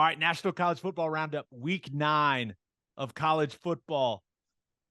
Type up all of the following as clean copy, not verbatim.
All right, National College Football Roundup, week 9 of college football.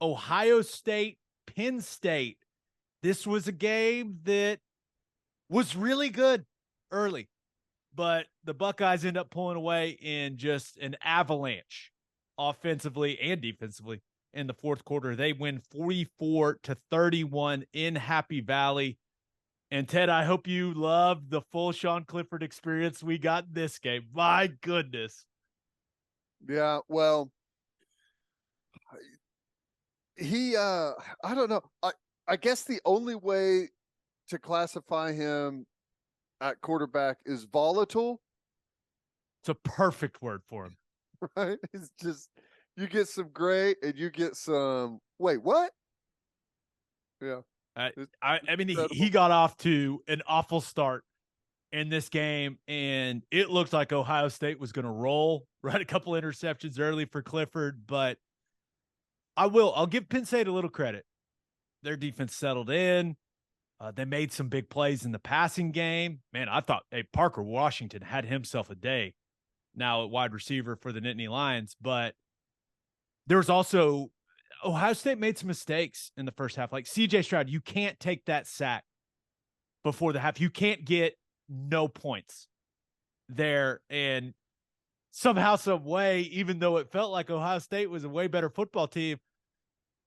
Ohio State, Penn State. This was a game that was really good early, but the Buckeyes end up pulling away in just an avalanche offensively and defensively in the fourth quarter. They win 44-31 in Happy Valley. And Ted, I hope you loved the full Sean Clifford experience we got in this game. My goodness. Yeah, well, I don't know. I guess the only way to classify him at quarterback is volatile. It's a perfect word for him. Right? It's just you get some great and you get some wait, what? Yeah. I mean, he got off to an awful start in this game, and it looked like Ohio State was going to roll, right? A couple interceptions early for Clifford, but I'll give Penn State a little credit. Their defense settled in. They made some big plays in the passing game. Man, I thought, Parker Washington had himself a day now at wide receiver for the Nittany Lions, but there was also Ohio State made some mistakes in the first half. Like CJ Stroud, you can't take that sack before the half. You can't get no points there. And somehow, some way, even though it felt like Ohio State was a way better football team,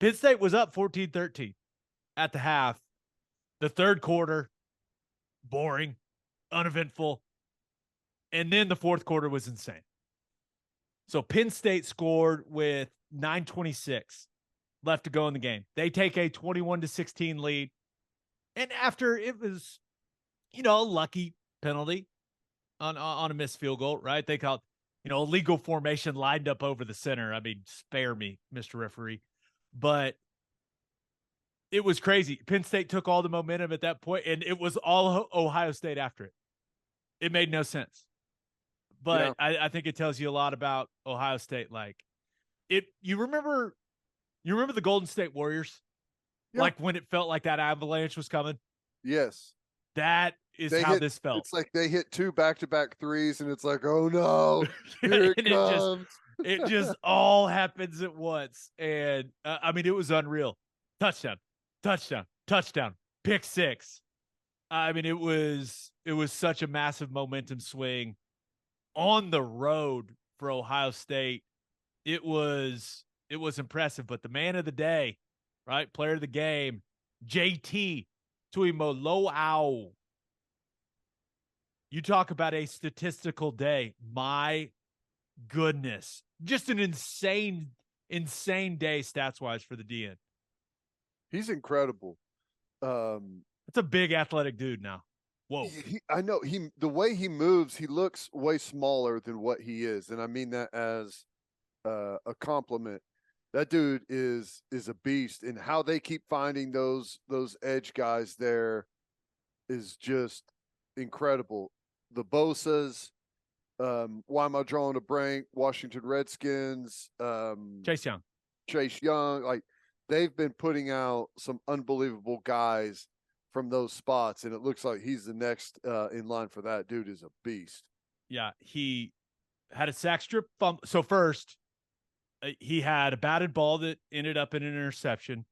Penn State was up 14-13 at the half. The third quarter, boring, uneventful. And then the fourth quarter was insane. So Penn State scored with 9:26 left to go in the game. They take a 21-16 lead. And after it was, a lucky penalty on a missed field goal, right? They called, illegal formation lined up over the center. I mean, spare me, Mr. Referee. But it was crazy. Penn State took all the momentum at that point, and it was all Ohio State after it. It made no sense. But yeah. I think it tells you a lot about Ohio State. Like, you remember the Golden State Warriors? Yeah. Like when it felt like that avalanche was coming? Yes. That is how this felt. It's like they hit 2 back-to-back threes, and it's like, oh no, here it comes. It just all happens at once. And I mean, it was unreal. Touchdown, pick six. I mean, it was such a massive momentum swing on the road for Ohio State. It was impressive, but the man of the day, right? Player of the game, JT Tuimoloau. You talk about a statistical day. My goodness. Just an insane day stats-wise for the DN. He's incredible. That's a big athletic dude now. Whoa. I know the way he moves, he looks way smaller than what he is. And I mean that as a compliment. That dude is a beast, and how they keep finding those edge guys there is just incredible. The Bosas, why am I drawing a blank? Washington Redskins, Chase Young, like they've been putting out some unbelievable guys from those spots, and it looks like he's the next in line for that. Dude is a beast. Yeah, he had a sack strip fumble. So first, he had a batted ball that ended up in an interception.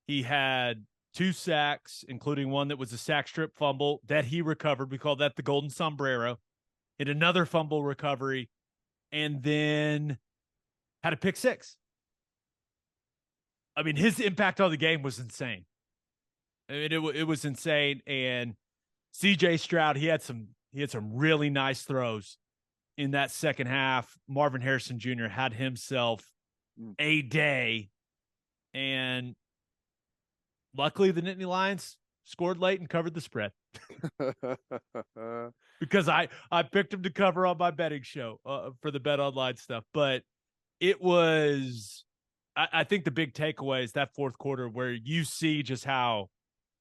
He had 2 sacks, including one that was a sack strip fumble that he recovered. We call that the golden sombrero. Hit another fumble recovery, and then had a pick 6. I mean, his impact on the game was insane. I mean, it was insane. And CJ Stroud, he had some really nice throws in that second half. Marvin Harrison Jr. had himself a day, and luckily the Nittany Lions scored late and covered the spread. Because I picked him to cover on my betting show for the Bet Online stuff. But it was, I think the big takeaway is that fourth quarter where you see just how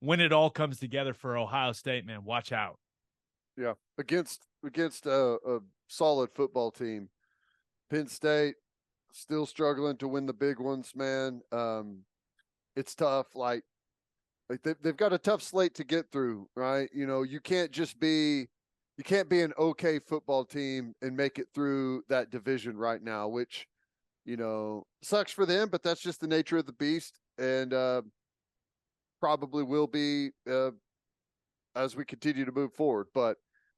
when it all comes together for Ohio State, man, watch out. Yeah, against a solid football team. Penn State still struggling to win the big ones, man. It's tough. Like they've got a tough slate to get through, right? You can't just be you can't be an okay football team and make it through that division right now, which, sucks for them, but that's just the nature of the beast, and probably will be as we continue to move forward. But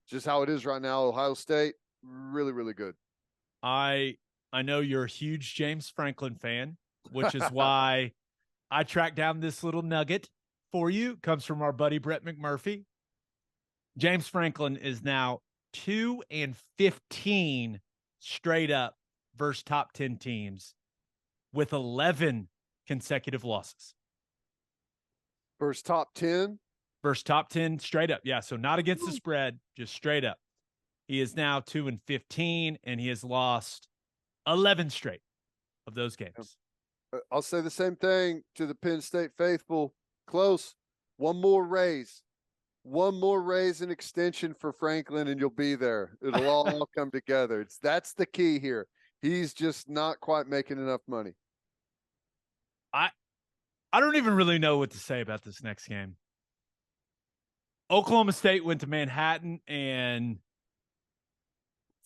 just how it is right now, Ohio State, really, really good. I know you're a huge James Franklin fan, which is why I tracked down this little nugget for you. It comes from our buddy Brett McMurphy. James Franklin is now 2-15 straight up versus top 10 teams with 11 consecutive losses. Versus top 10? Versus top 10 straight up. Yeah, so not against the spread, just straight up. He is now 2-15, and he has lost 11 straight of those games. I'll say the same thing to the Penn State faithful. Close. One more raise and extension for Franklin, and you'll be there. It'll all come together. That's the key here. He's just not quite making enough money. I don't even really know what to say about this next game. Oklahoma State went to Manhattan and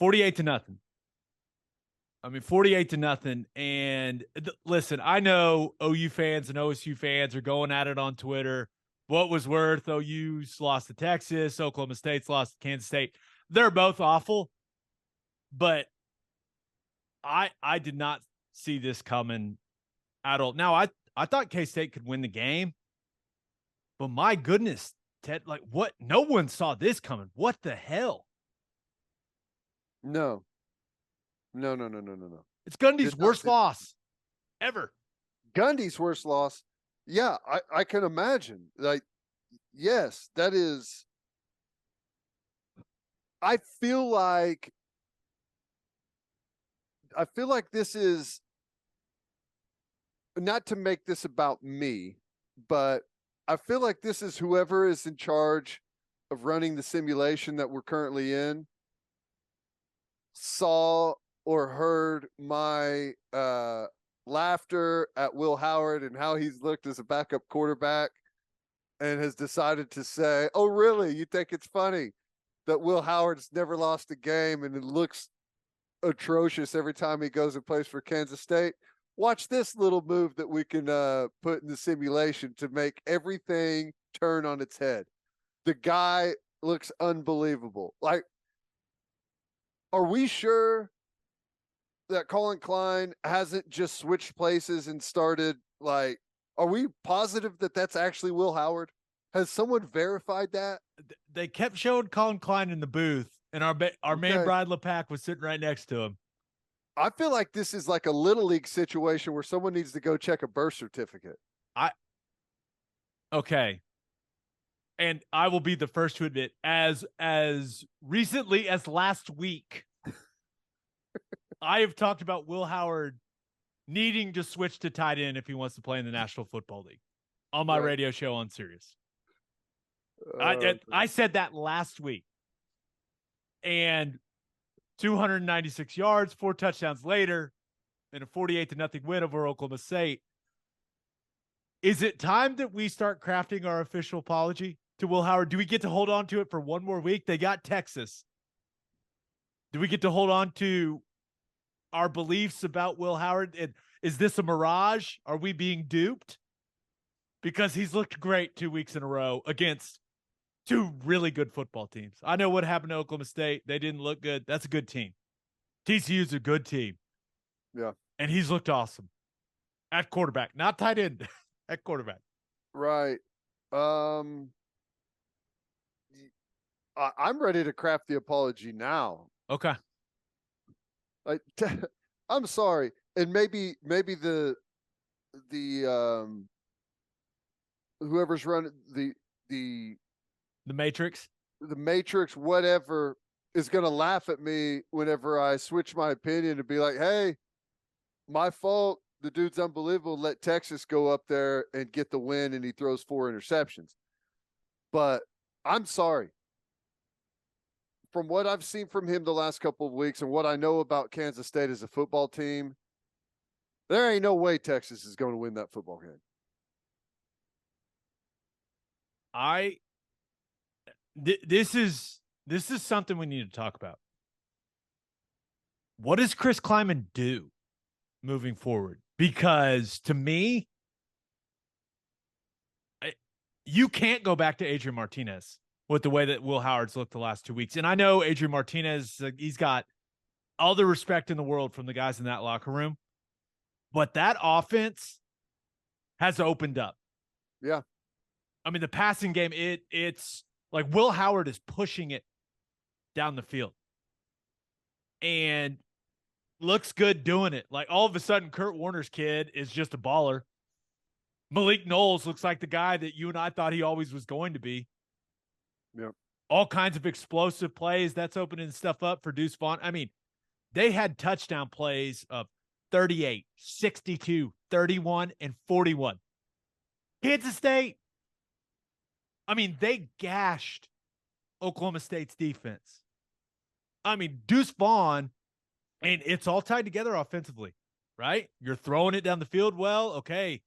48-0. I mean, 48-0. And listen, I know OU fans and OSU fans are going at it on Twitter. What was worth? OU's lost to Texas. Oklahoma State's lost to Kansas State. They're both awful. But I did not see this coming at all. Now, I thought K-State could win the game. But my goodness, Ted, like what? No one saw this coming. What the hell? No. It's Gundy's worst loss ever. Gundy's worst loss. Yeah, I can imagine. Like, yes, that is. I feel like this is not to make this about me, but I feel like this is whoever is in charge of running the simulation that we're currently in saw or heard my laughter at Will Howard and how he's looked as a backup quarterback and has decided to say, oh, really? You think it's funny that Will Howard's never lost a game and it looks atrocious every time he goes and plays for Kansas State? Watch this little move that we can put in the simulation to make everything turn on its head. The guy looks unbelievable. Like, are we sure that Colin Klein hasn't just switched places and started, like, are we positive that that's actually Will Howard? Has someone verified that? They kept showing Colin Klein in the booth, and our man Brian LePack was sitting right next to him. I feel like this is like a little league situation where someone needs to go check a birth certificate. Okay. And I will be the first to admit, as recently as last week, I have talked about Will Howard needing to switch to tight end if he wants to play in the National Football League on my radio show on Sirius. I said that last week. And 296 yards, 4 touchdowns later, and a 48-0 win over Oklahoma State. Is it time that we start crafting our official apology to Will Howard? Do we get to hold on to it for one more week? They got Texas. Do we get to hold on to our beliefs about Will Howard? And is this a mirage? Are we being duped? Because he's looked great 2 weeks in a row against 2 really good football teams. I know what happened to Oklahoma State. They didn't look good. That's a good team. TCU's a good team. Yeah. And he's looked awesome at quarterback, not tight end, at quarterback. Right. I'm ready to craft the apology now. Okay. I'm sorry. And maybe the whoever's running the Matrix, whatever, is going to laugh at me whenever I switch my opinion and be like, hey, my fault. The dude's unbelievable. Let Texas go up there and get the win, and he throws 4 interceptions. But I'm sorry. From what I've seen from him the last couple of weeks and what I know about Kansas State as a football team, there ain't no way Texas is going to win that football game. this is this is something we need to talk about. What does Chris Kleiman do moving forward? Because to me, you can't go back to Adrian Martinez with the way that Will Howard's looked the last 2 weeks. And I know Adrian Martinez, he's got all the respect in the world from the guys in that locker room, but that offense has opened up. Yeah. I mean, the passing game, it's like Will Howard is pushing it down the field and looks good doing it. Like all of a sudden, Kurt Warner's kid is just a baller. Malik Knowles looks like the guy that you and I thought he always was going to be. Yep. All kinds of explosive plays. That's opening stuff up for Deuce Vaughn. I mean, they had touchdown plays of 38, 62, 31, and 41. Kansas State, I mean, they gashed Oklahoma State's defense. I mean, Deuce Vaughn, and it's all tied together offensively, right? You're throwing it down the field well, okay.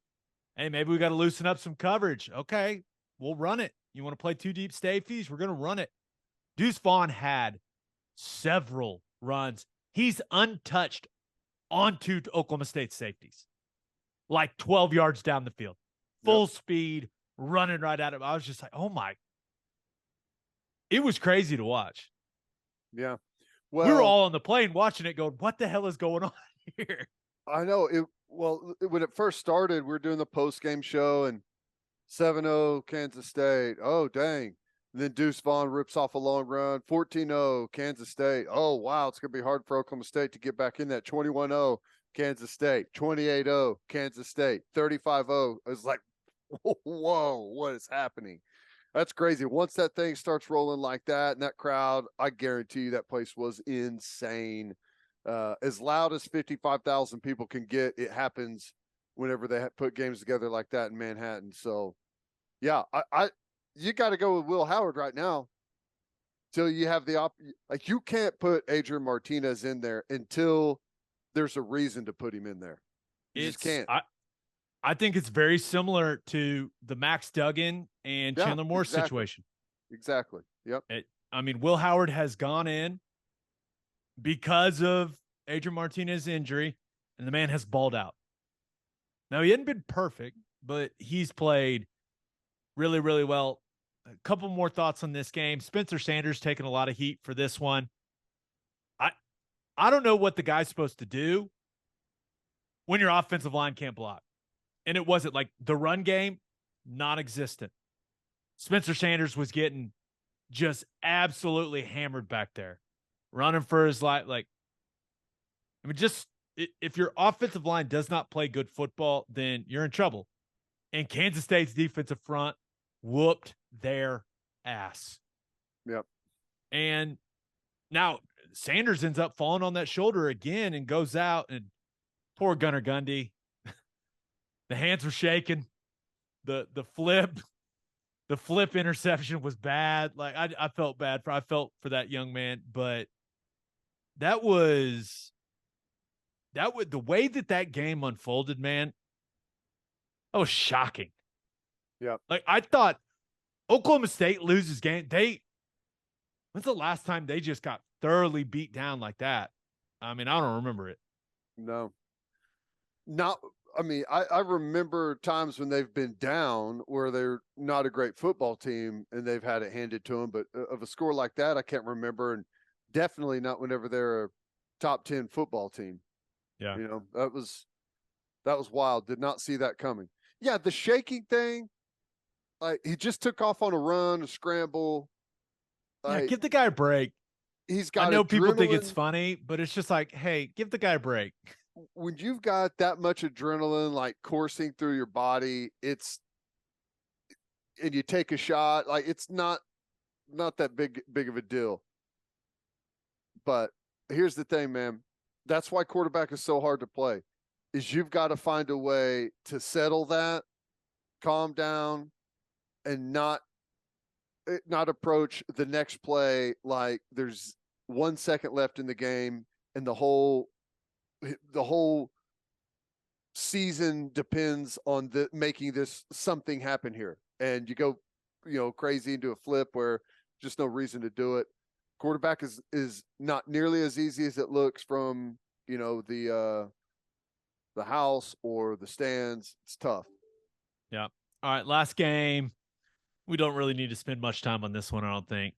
Hey, maybe we got to loosen up some coverage. Okay, we'll run it. You want to play two deep safeties? We're going to run it. Deuce Vaughn had several runs. He's untouched onto Oklahoma State safeties, like 12 yards down the field, full speed, running right at him. I was just like, oh my. It was crazy to watch. Yeah. Well, we were all on the plane watching it going, what the hell is going on here? I know it. Well, when it first started, we were doing the post-game show and 7-0 Kansas State. Oh, dang. And then Deuce Vaughn rips off a long run. 14-0 Kansas State. Oh, wow. It's going to be hard for Oklahoma State to get back in that. 21-0 Kansas State. 28-0 Kansas State. 35-0. It was like, whoa, what is happening? That's crazy. Once that thing starts rolling like that and that crowd, I guarantee you that place was insane. As loud as 55,000 people can get, it happens whenever they put games together like that in Manhattan. So, yeah, you got to go with Will Howard right now till you have the like you can't put Adrian Martinez in there until there's a reason to put him in there. You just can't. I think it's very similar to the Max Duggan and Chandler Morris situation. Exactly. Yep. I mean, Will Howard has gone in because of Adrian Martinez's injury, and the man has balled out. Now, he hadn't been perfect, but he's played really, really well. A couple more thoughts on this game. Spencer Sanders taking a lot of heat for this one. I don't know what the guy's supposed to do when your offensive line can't block. And it wasn't like the run game, non-existent. Spencer Sanders was getting just absolutely hammered back there, running for his life. Like, I mean, just if your offensive line does not play good football, then you're in trouble. And Kansas State's defensive front whooped their ass. Yep. And now Sanders ends up falling on that shoulder again and goes out, and poor Gunnar Gundy. The hands were shaking. The flip interception was bad. Like I felt bad for that young man, but that was the way that game unfolded, man. That was shocking. Yeah. Like I thought Oklahoma State loses game. When's the last time they just got thoroughly beat down like that? I mean, I don't remember it. No. Not I mean, I remember times when they've been down where they're not a great football team and they've had it handed to them, but of a score like that, I can't remember, and definitely not whenever they're a top 10 football team. Yeah. You know, that was wild. Did not see that coming. Yeah, the shaking thing, like he just took off on a run, a scramble. Yeah, give the guy a break. He's got. I know adrenaline. People think it's funny, but it's just like, hey, give the guy a break. When you've got that much adrenaline like coursing through your body, and you take a shot, like it's not that big of a deal. But here's the thing, man. That's why quarterback is so hard to play. Is you've got to find a way to settle that, calm down, and not approach the next play like there's 1 second left in the game and the whole season depends on making this something happen here. And you go, crazy into a flip where just no reason to do it. Quarterback is not nearly as easy as it looks from, the house or the stands. It's tough. Yeah. All right, last game. We don't really need to spend much time on this one, I don't think.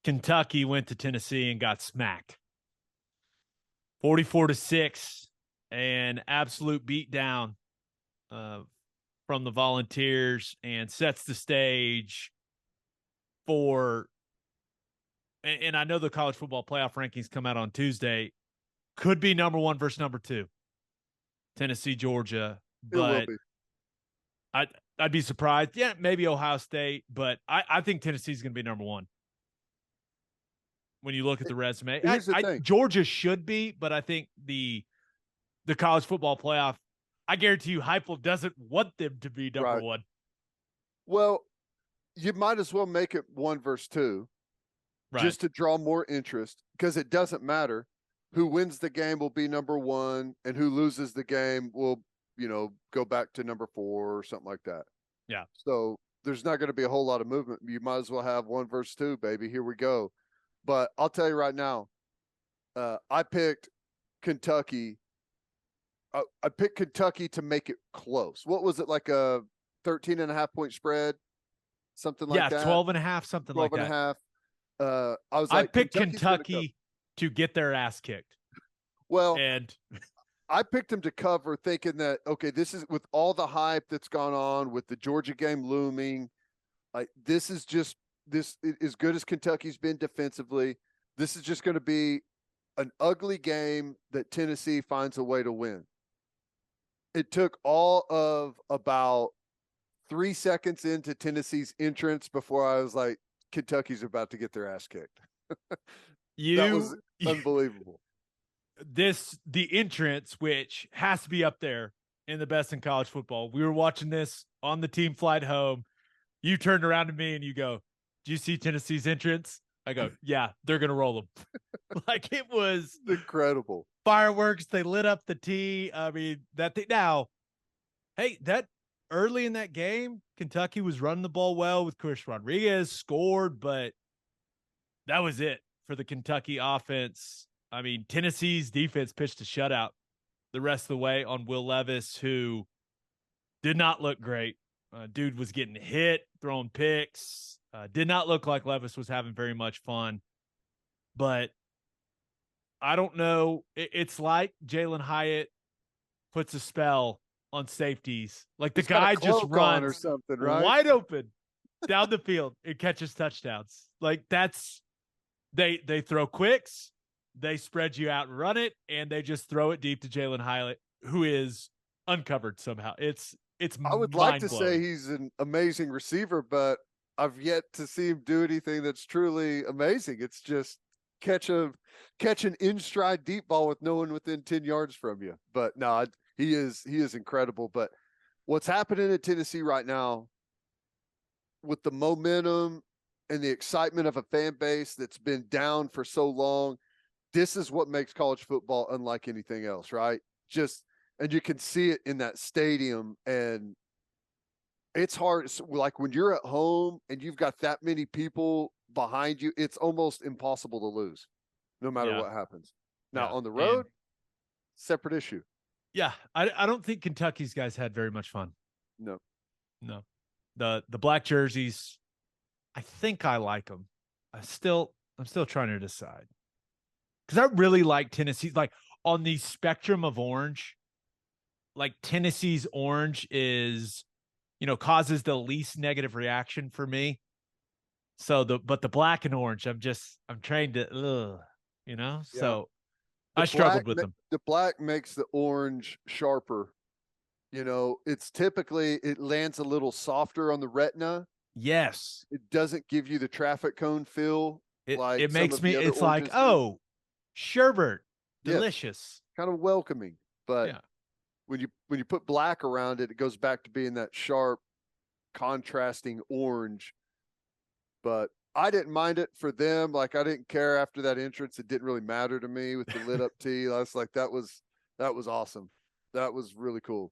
Kentucky went to Tennessee and got smacked. 44-6, an absolute beatdown from the Volunteers, and sets the stage for, and I know the college football playoff rankings come out on Tuesday, could be number 1 versus number 2, Tennessee, Georgia, It will but be. I'd be surprised. Yeah, maybe Ohio State, but I think Tennessee's going to be number 1. When you look at the resume, Here's the thing. Georgia should be, but I think the college football playoff, I guarantee you, Heupel doesn't want them to be number 1. Well, you might as well make it 1 versus 2, just to draw more interest, because it doesn't matter who wins the game will be number 1, and who loses the game will, go back to number 4 or something like that. Yeah. So there's not going to be a whole lot of movement. You might as well have 1 versus 2, baby. Here we go. But I'll tell you right now, I picked Kentucky. I picked Kentucky to make it close. What was it, like a 13.5-point spread? Something like that? Yeah, 12.5, something like that. 12.5. I was like, I picked Kentucky to get their ass kicked. Well, and I picked them to cover, thinking that, okay, this is, with all the hype that's gone on with the Georgia game looming, this is just, as good as Kentucky's been defensively, this is just going to be an ugly game that Tennessee finds a way to win. It took all of about 3 seconds into Tennessee's entrance before I was like, Kentucky's about to get their ass kicked. That was unbelievable. The entrance, which has to be up there in the best in college football. We were watching this on the team flight home. You turned around to me and you go, "Do you see Tennessee's entrance?" I go, "Yeah, they're going to roll them." Like, it was incredible. Fireworks. They lit up the tee. I mean, that thing. Now, hey, that early in that game, Kentucky was running the ball well with Chris Rodriguez, scored, but that was it for the Kentucky offense. I mean, Tennessee's defense pitched a shutout the rest of the way on Will Levis, who did not look great. Dude was getting hit, throwing picks. Did not look like Levis was having very much fun. But I don't know. It's like Jalen Hyatt puts a spell on safeties. Like, the guy just runs or something, right? wide open down the field and catches touchdowns. Like, that's they throw quicks, they spread you out and run it, and they just throw it deep to Jalen Hyatt, who is uncovered somehow. It's I would like to say he's an amazing receiver, but I've yet to see him do anything that's truly amazing. It's just catch an in stride deep ball with no one within 10 yards from you. But no, he is incredible. But what's happening in Tennessee right now, with the momentum and the excitement of a fan base that's been down for so long, this is what makes college football unlike anything else, right? And you can see it in that stadium, and it's hard. Like, when you're at home and you've got that many people behind you, it's almost impossible to lose, no matter what happens. Now, on the road, separate issue. Yeah, I don't think Kentucky's guys had very much fun. No. The black jerseys, I think I like them. I'm still trying to decide, because I really like Tennessee. Like, on the spectrum of orange, like, Tennessee's orange is, causes the least negative reaction for me. So but the black and orange, I'm trying to, so I struggled with them. The black makes the orange sharper. It's typically, it lands a little softer on the retina. Yes. It doesn't give you the traffic cone feel. It makes me, it's like, oh, sherbet, delicious. Kind of welcoming. But when you put black around it, it goes back to being that sharp, contrasting orange. But I didn't mind it for them. Like, I didn't care after that entrance. It didn't really matter to me with the lit up tee. I was like, that was awesome. That was really cool.